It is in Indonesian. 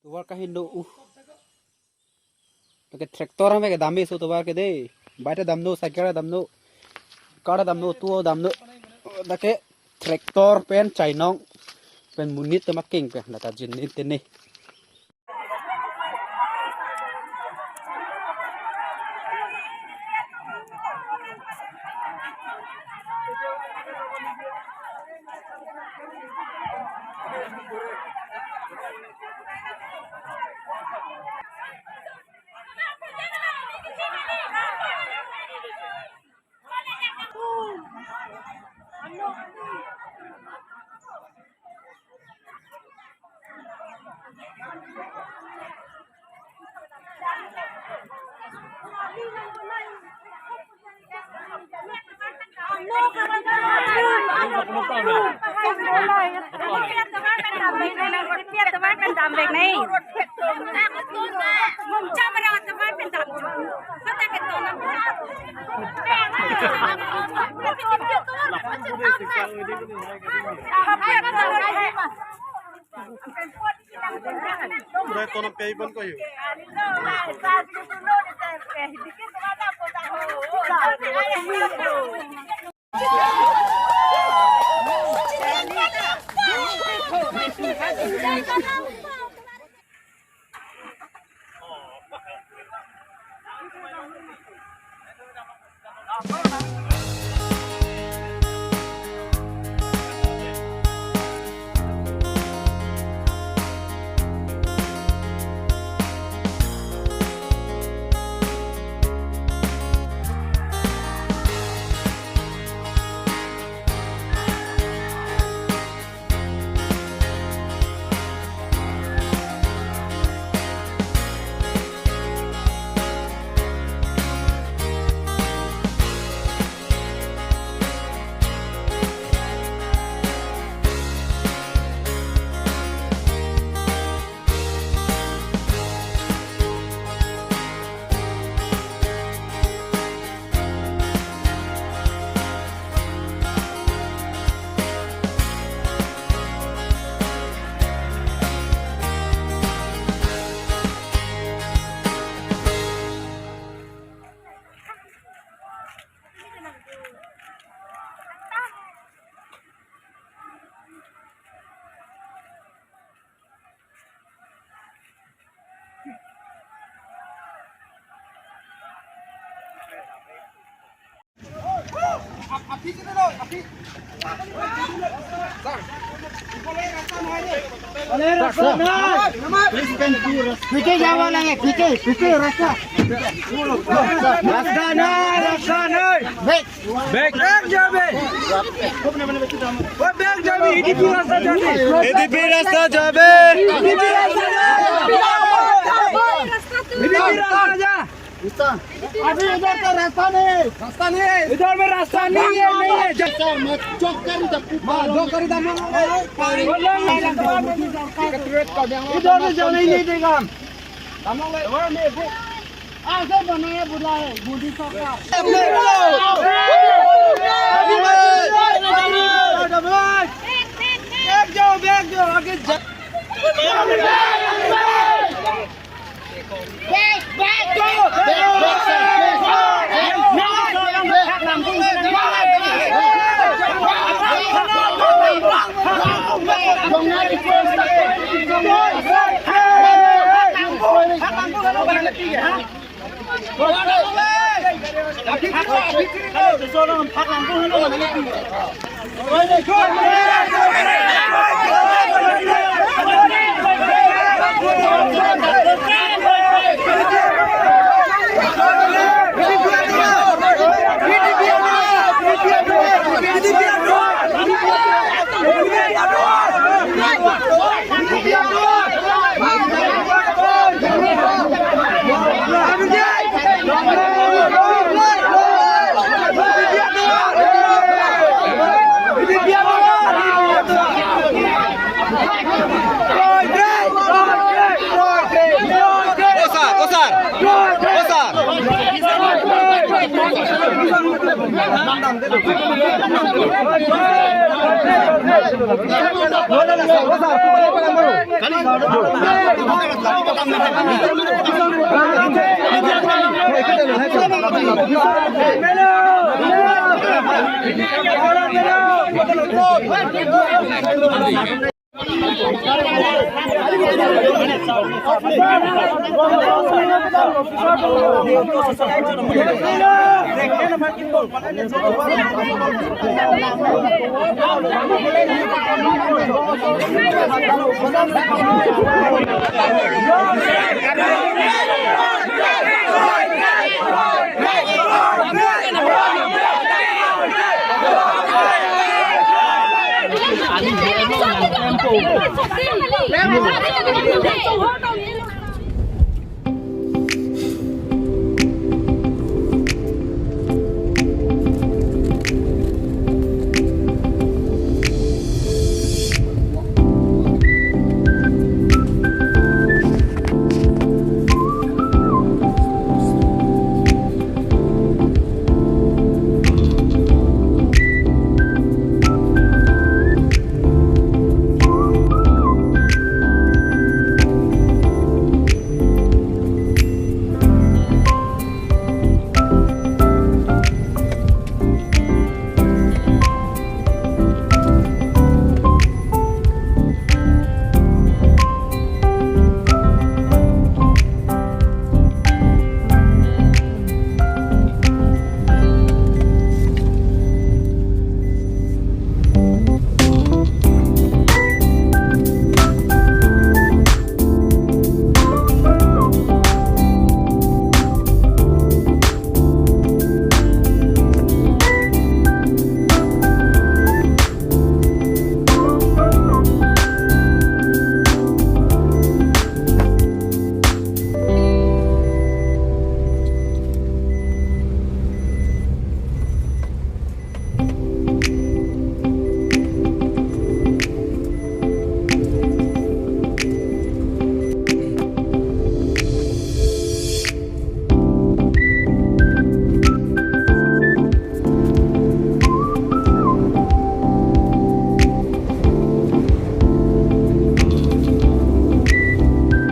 Tuwar ka hindo Pakai traktor hame ke dami so tuwar ke de baita damno sakera damno kara damno tuo damno dake traktor pen chainong pen munit temaking pe nata jinit tene Udah kono payban ko yun. Fikir jawa lagi, fikir rasa. Rasa naik. Bek jabe. Bek jabe, hidup rasa jabe. Hidup rasa jabe. Hidup rasa aja. अभी इधर तो रास्ता नहीं इधर में रास्ता नहीं है सर मत चौक कर दो कर दम इधर में जाने ही नहीं देगा हम आगे बनाया बुलाए मोदी सरकार बैग जाओ आगे Tempo.